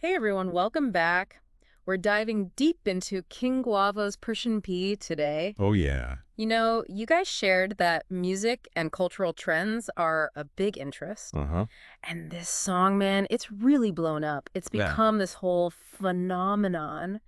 Hey everyone, welcome back. We're diving deep into KingGuavo's PUSHIN P today. Oh, yeah. You know, you guys shared that music and cultural trends are a big interest. Uh-huh. And this song, man, it's really blown up. It's Yeah. become this whole phenomenon.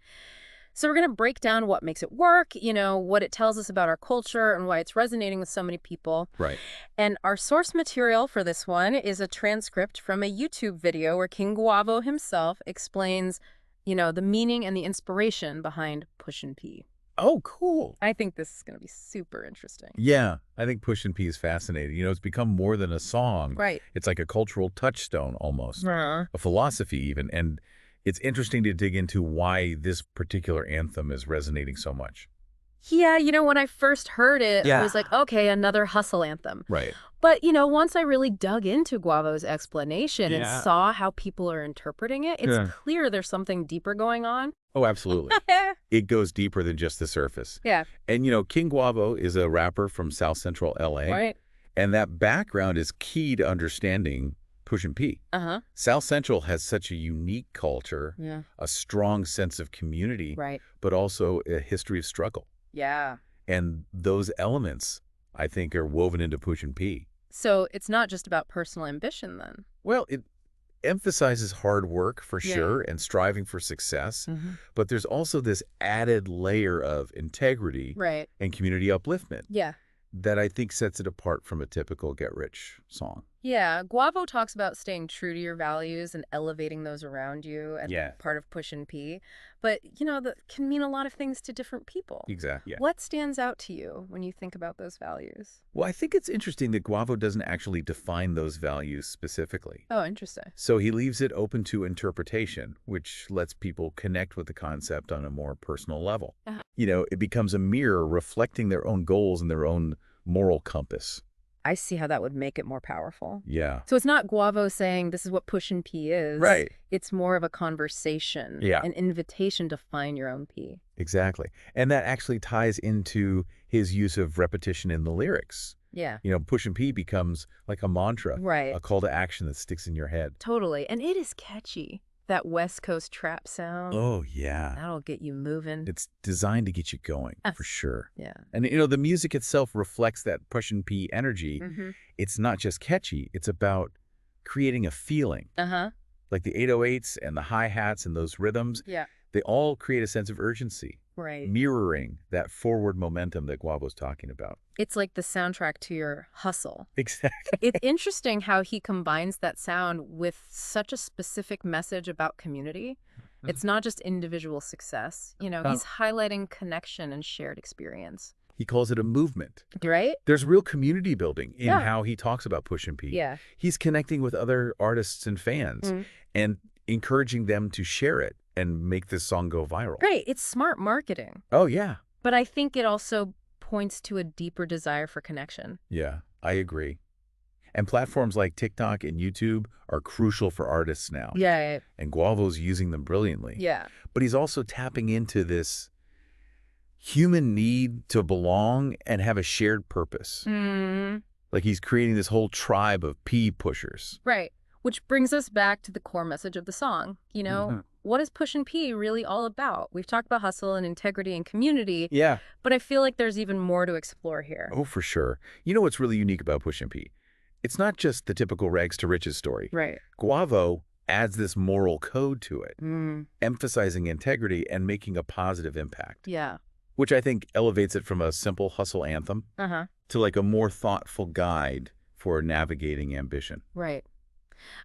So we're going to break down what makes it work, what it tells us about our culture and why it's resonating with so many people. Right. And our source material for this one is a transcript from a YouTube video where KingGuavo himself explains, the meaning and the inspiration behind PUSHIN P. Oh, cool. I think this is going to be super interesting. Yeah, I think PUSHIN P is fascinating. It's become more than a song. Right. It's like a cultural touchstone almost, Uh, a philosophy even. And it's interesting to dig into why this particular anthem is resonating so much. Yeah, when I first heard it, I Yeah. was like, okay, another hustle anthem. Right. But, once I really dug into Guavo's explanation and Yeah. saw how people are interpreting it, it's Yeah. clear there's something deeper going on. Oh, absolutely. It goes deeper than just the surface. Yeah. And, KingGuavo is a rapper from South Central L.A. Right. And that background is key to understanding PUSHIN P. Uh-huh. South Central has such a unique culture, Yeah. a strong sense of community, Right. but also a history of struggle. Yeah. And those elements, I think, are woven into PUSHIN P. So it's not just about personal ambition then. Well, it emphasizes hard work for Yeah. sure and striving for success, Mm-hmm. but there's also this added layer of integrity Right. and community upliftment Yeah. that I think sets it apart from a typical get-rich song. Yeah. Guavo talks about staying true to your values and elevating those around you and Yeah. part of PUSHIN P. But, that can mean a lot of things to different people. Exactly. Yeah. What stands out to you when you think about those values? Well, I think it's interesting that Guavo doesn't actually define those values specifically. Oh, interesting. So he leaves it open to interpretation, which lets people connect with the concept on a more personal level. Uh-huh. It becomes a mirror reflecting their own goals and their own moral compass. I see how that would make it more powerful. Yeah. So it's not Guavo saying this is what PUSHIN P is. Right. It's more of a conversation. Yeah. An invitation to find your own P. Exactly. And that actually ties into his use of repetition in the lyrics. Yeah. PUSHIN P becomes like a mantra, Right. a call to action that sticks in your head. Totally. And it is catchy. That West Coast trap sound. Oh, yeah. That'll get you moving. It's designed to get you going, Yes. for sure. Yeah. And, the music itself reflects that PUSHIN P energy. Mm-hmm. It's not just catchy. It's about creating a feeling. Uh-huh. Like the 808s and the hi-hats and those rhythms, Yeah. they all create a sense of urgency, Right. mirroring that forward momentum that Guavo's talking about. It's like the soundtrack to your hustle. Exactly. It's interesting how he combines that sound with such a specific message about community. It's not just individual success. He's highlighting connection and shared experience. He calls it a movement. Right? There's real community building in Yeah. how he talks about PUSHIN P. Yeah. He's connecting with other artists and fans and encouraging them to share it and make this song go viral. Great. It's smart marketing. Oh, yeah. But I think it also points to a deeper desire for connection. Yeah, I agree. And platforms like TikTok and YouTube are crucial for artists now. Yeah. And Guavo's using them brilliantly. Yeah. But he's also tapping into this human need to belong and have a shared purpose. Mm. Like he's creating this whole tribe of P pushers. Right. Which brings us back to the core message of the song. What is PUSHIN P really all about? We've talked about hustle and integrity and community, Yeah. but I feel like there's even more to explore here. Oh, for sure. What's really unique about PUSHIN P? It's not just the typical rags to riches story. Right. Guavo adds this moral code to it, Mm. emphasizing integrity and making a positive impact, Yeah. which I think elevates it from a simple hustle anthem Uh-huh. to like a more thoughtful guide for navigating ambition. Right.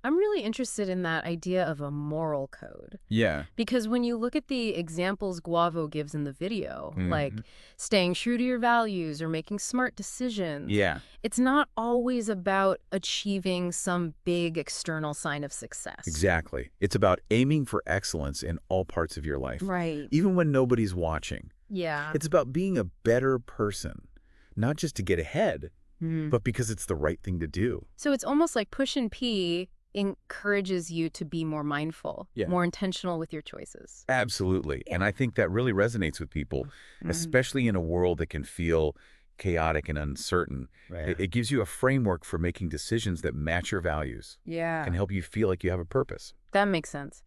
I'm really interested in that idea of a moral code. Yeah. Because when you look at the examples Guavo gives in the video, like Mhm. staying true to your values or making smart decisions, Yeah. it's not always about achieving some big external sign of success. Exactly. It's about aiming for excellence in all parts of your life, Right. even when nobody's watching. Yeah. It's about being a better person, not just to get ahead, Mm. but because it's the right thing to do. So it's almost like PUSHIN P encourages you to be more mindful, Yeah. more intentional with your choices. Absolutely. Yeah. And I think that really resonates with people, Mhm. especially in a world that can feel chaotic and uncertain. Right. It gives you a framework for making decisions that match your values. Yeah. Can help you feel like you have a purpose. That makes sense.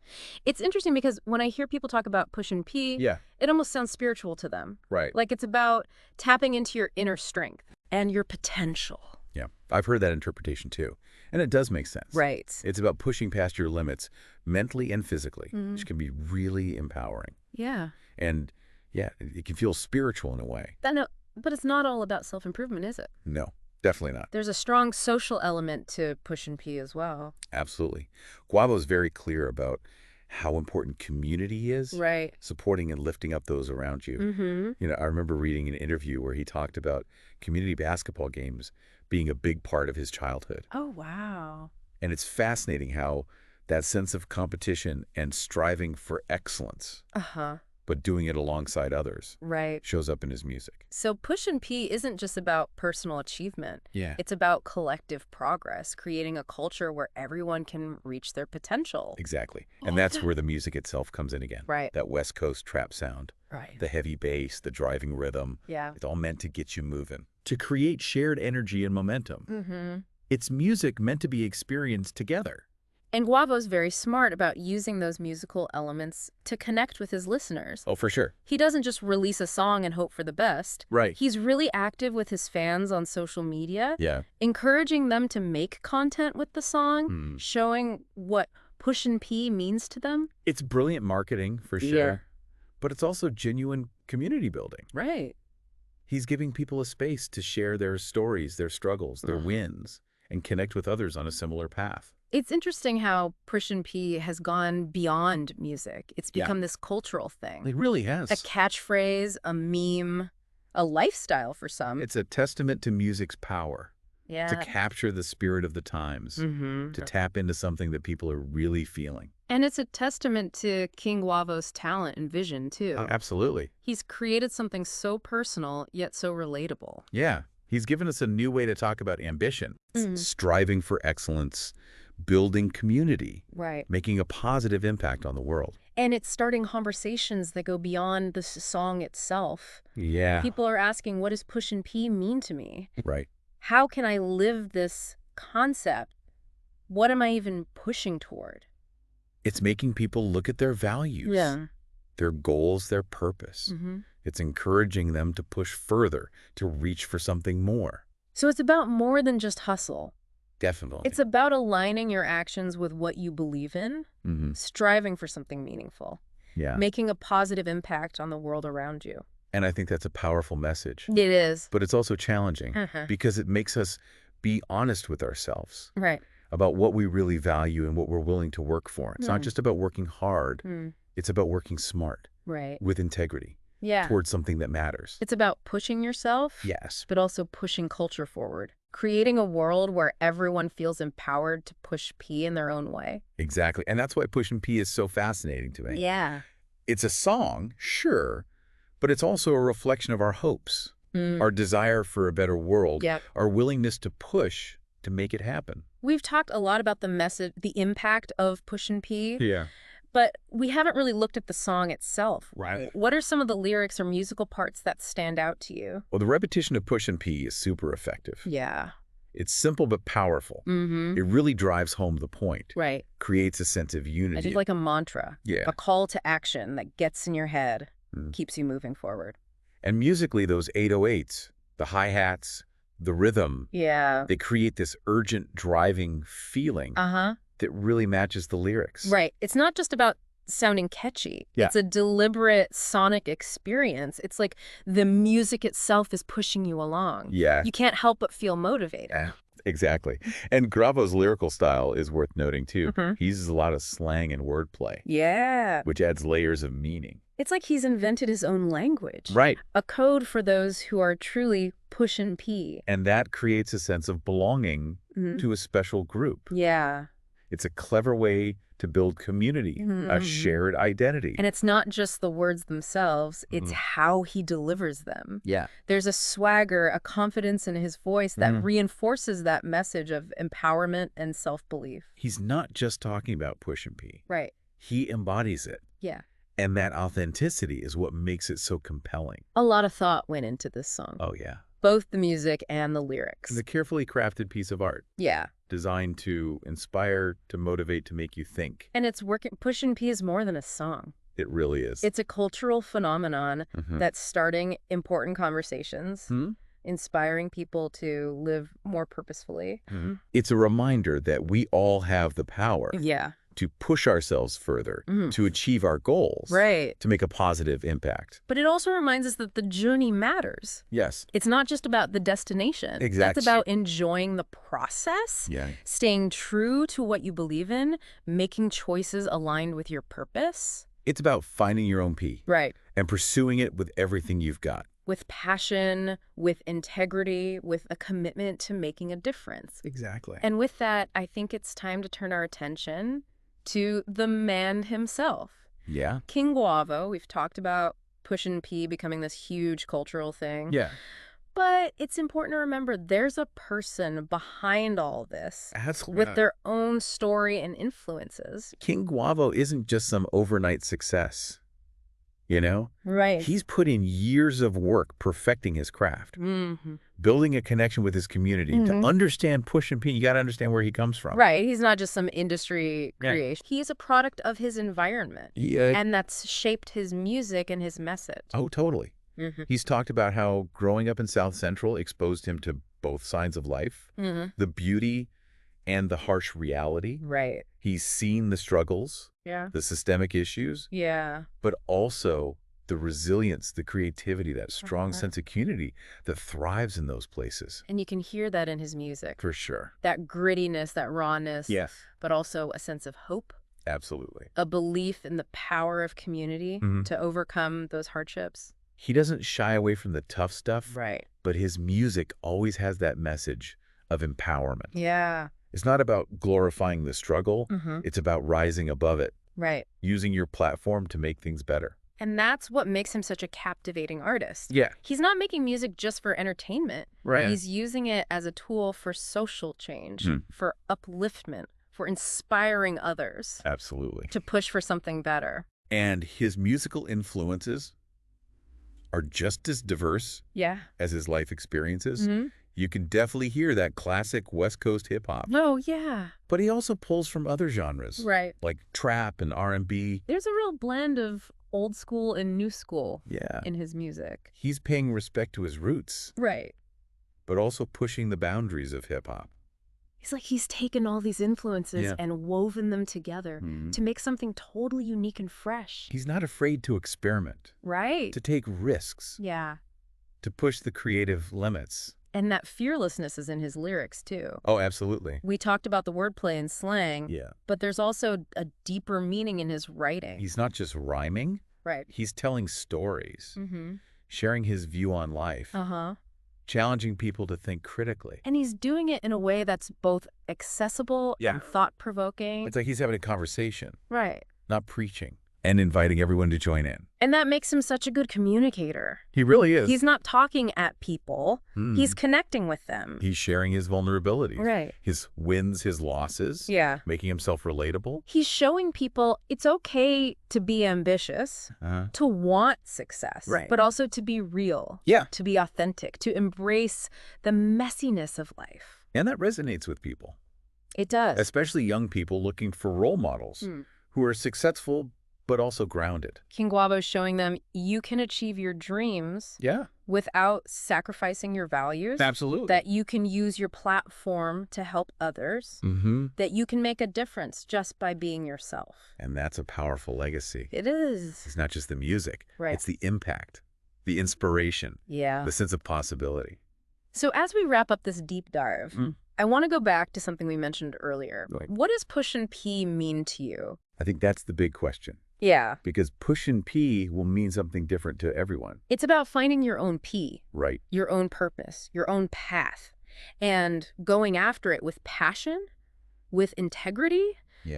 It's interesting because when I hear people talk about PUSHIN P, Yeah. it almost sounds spiritual to them. Right. Like it's about tapping into your inner strength and your potential. Yeah. I've heard that interpretation too. And it does make sense. Right. It's about pushing past your limits mentally and physically, which can be really empowering. Yeah. And yeah, it can feel spiritual in a way. But it's not all about self-improvement, is it? No, definitely not. There's a strong social element to PUSHIN P as well. Absolutely. Guavo is very clear about how important community is. Right. Supporting and lifting up those around you. Mm-hmm. You know, I remember reading an interview where he talked about community basketball games being a big part of his childhood. Oh, wow. And it's fascinating how that sense of competition and striving for excellence, but doing it alongside others, Right. shows up in his music. So PUSHIN P isn't just about personal achievement. Yeah. It's about collective progress, creating a culture where everyone can reach their potential. Exactly. And that's where the music itself comes in again. Right. That West Coast trap sound, Right. the heavy bass, the driving rhythm. Yeah. It's all meant to get you moving. To create shared energy and momentum. Mm-hmm. It's music meant to be experienced together. And Guavo's very smart about using those musical elements to connect with his listeners. Oh, for sure. He doesn't just release a song and hope for the best. Right. He's really active with his fans on social media, Yeah. encouraging them to make content with the song, showing what PUSHIN P means to them. It's brilliant marketing, for sure. Yeah. But it's also genuine community building. Right. He's giving people a space to share their stories, their struggles, their wins, and connect with others on a similar path. It's interesting how PUSHIN P has gone beyond music. It's become this cultural thing. It really has. A catchphrase, a meme, a lifestyle for some. It's a testament to music's power. Yeah. To capture the spirit of the times. To tap into something that people are really feeling. And it's a testament to KingGuavo's talent and vision, too. Absolutely. He's created something so personal, yet so relatable. Yeah. He's given us a new way to talk about ambition. Striving for excellence, building community, Right. making a positive impact on the world. And it's starting conversations that go beyond the song itself. Yeah. People are asking, what does PUSHIN P mean to me? Right. How can I live this concept? What am I even pushing toward? It's making people look at their values, their goals, their purpose. It's encouraging them to push further, to reach for something more. So it's about more than just hustle. Definitely. It's about aligning your actions with what you believe in, striving for something meaningful, making a positive impact on the world around you. And I think that's a powerful message. It is. But it's also challenging because it makes us be honest with ourselves Right. about what we really value and what we're willing to work for. It's not just about working hard. It's about working smart, Right. with integrity, Yeah. towards something that matters. It's about pushing yourself, Yes. but also pushing culture forward, creating a world where everyone feels empowered to push P in their own way. Exactly. And that's why PUSHIN P is so fascinating to me. Yeah. It's a song, sure, but it's also a reflection of our hopes, our desire for a better world, our willingness to push to make it happen. We've talked a lot about the message, the impact of PUSHIN P, Yeah. but we haven't really looked at the song itself. Right. What are some of the lyrics or musical parts that stand out to you? Well, the repetition of PUSHIN P is super effective. Yeah. It's simple but powerful. It really drives home the point. Right. Creates a sense of unity. I did like a mantra. Yeah. A call to action that gets in your head, keeps you moving forward. And musically, those 808s, the hi-hats, the rhythm, Yeah. they create this urgent driving feeling that really matches the lyrics. Right. It's not just about sounding catchy. Yeah. It's a deliberate sonic experience. It's like the music itself is pushing you along. Yeah. You can't help but feel motivated. Yeah, exactly. And Guavo's lyrical style is worth noting, too. He uses a lot of slang and wordplay, Yeah. which adds layers of meaning. It's like he's invented his own language. Right. A code for those who are truly PUSHIN P. And that creates a sense of belonging to a special group. Yeah. It's a clever way to build community, a shared identity. And it's not just the words themselves, it's how he delivers them. Yeah. There's a swagger, a confidence in his voice that reinforces that message of empowerment and self-belief. He's not just talking about PUSHIN P. Right. He embodies it. Yeah. And that authenticity is what makes it so compelling. A lot of thought went into this song. Oh, yeah. both the music and the lyrics. It's a carefully crafted piece of art. Yeah. Designed to inspire, to motivate, to make you think. And it's working. PUSHIN P is more than a song. It really is. It's a cultural phenomenon that's starting important conversations, inspiring people to live more purposefully. It's a reminder that we all have the power to push ourselves further, to achieve our goals, to make a positive impact. But it also reminds us that the journey matters. Yes. It's not just about the destination. Exactly. It's about enjoying the process, staying true to what you believe in, making choices aligned with your purpose. It's about finding your own P. Right. And pursuing it with everything you've got. With passion, with integrity, with a commitment to making a difference. Exactly. And with that, I think it's time to turn our attention to the man himself. Yeah. KingGuavo, we've talked about PUSHIN P becoming this huge cultural thing. Yeah. But it's important to remember there's a person behind all this. Absolutely. With their own story and influences. KingGuavo isn't just some overnight success. You know? Right. He's put in years of work perfecting his craft, building a connection with his community. To understand PUSHIN P, you got to understand where he comes from. Right. He's not just some industry creation. He's a product of his environment. And that's shaped his music and his message. Oh, totally. He's talked about how growing up in South Central exposed him to both sides of life, the beauty and the harsh reality. Right. He's seen the struggles, the systemic issues, but also the resilience, the creativity, that strong sense of community that thrives in those places. And you can hear that in his music. For sure. That grittiness, that rawness. Yes. But also a sense of hope. Absolutely. A belief in the power of community to overcome those hardships. He doesn't shy away from the tough stuff. Right. But his music always has that message of empowerment. Yeah. It's not about glorifying the struggle. It's about rising above it. Right. Using your platform to make things better. And that's what makes him such a captivating artist. Yeah. He's not making music just for entertainment. Right. He's using it as a tool for social change, for upliftment, for inspiring others. Absolutely. To push for something better. And his musical influences are just as diverse as his life experiences. You can definitely hear that classic West Coast hip-hop. Oh, yeah. But he also pulls from other genres. Right. Like trap and R&B. There's a real blend of old school and new school in his music. He's paying respect to his roots. Right. But also pushing the boundaries of hip-hop. It's like he's taken all these influences and woven them together to make something totally unique and fresh. He's not afraid to experiment. Right. To take risks. Yeah. To push the creative limits. And that fearlessness is in his lyrics, too. Oh, absolutely. We talked about the wordplay and slang. Yeah. But there's also a deeper meaning in his writing. He's not just rhyming. Right. He's telling stories. Sharing his view on life. Challenging people to think critically. And he's doing it in a way that's both accessible and thought-provoking. It's like he's having a conversation. Right. Not preaching. And inviting everyone to join in. And that makes him such a good communicator. He really is. He's not talking at people. He's connecting with them. He's sharing his vulnerabilities. Right. His wins, his losses. Yeah. Making himself relatable. He's showing people it's okay to be ambitious, to want success, but also to be real, to be authentic, to embrace the messiness of life. And that resonates with people. It does. Especially young people looking for role models who are successful but also grounded. KingGuavo is showing them you can achieve your dreams without sacrificing your values. Absolutely. That you can use your platform to help others. That you can make a difference just by being yourself. And that's a powerful legacy. It is. It's not just the music. Right. It's the impact, the inspiration, the sense of possibility. So as we wrap up this deep dive, I want to go back to something we mentioned earlier. What does PUSHIN P mean to you? I think that's the big question. Yeah. Because PUSHIN P will mean something different to everyone. It's about finding your own P. Right. Your own purpose, your own path, and going after it with passion, with integrity,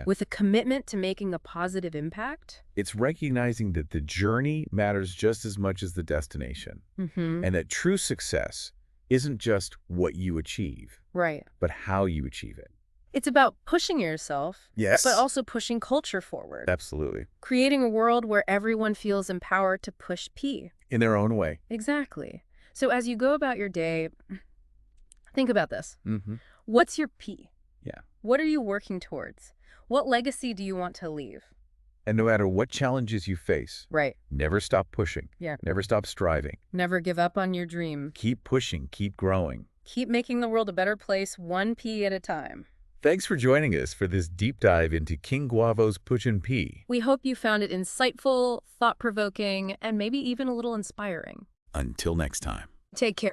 with a commitment to making a positive impact. It's recognizing that the journey matters just as much as the destination. And that true success isn't just what you achieve, but how you achieve it. It's about pushing yourself, but also pushing culture forward. Absolutely. Creating a world where everyone feels empowered to push P. In their own way. Exactly. So as you go about your day, think about this. Mm-hmm. What's your P? Yeah. What are you working towards? What legacy do you want to leave? And no matter what challenges you face, Right. never stop pushing. Yeah. Never stop striving. Never give up on your dream. Keep pushing, keep growing. Keep making the world a better place, one P at a time. Thanks for joining us for this deep dive into KingGuavo's PUSHIN P. We hope you found it insightful, thought-provoking, and maybe even a little inspiring. Until next time. Take care.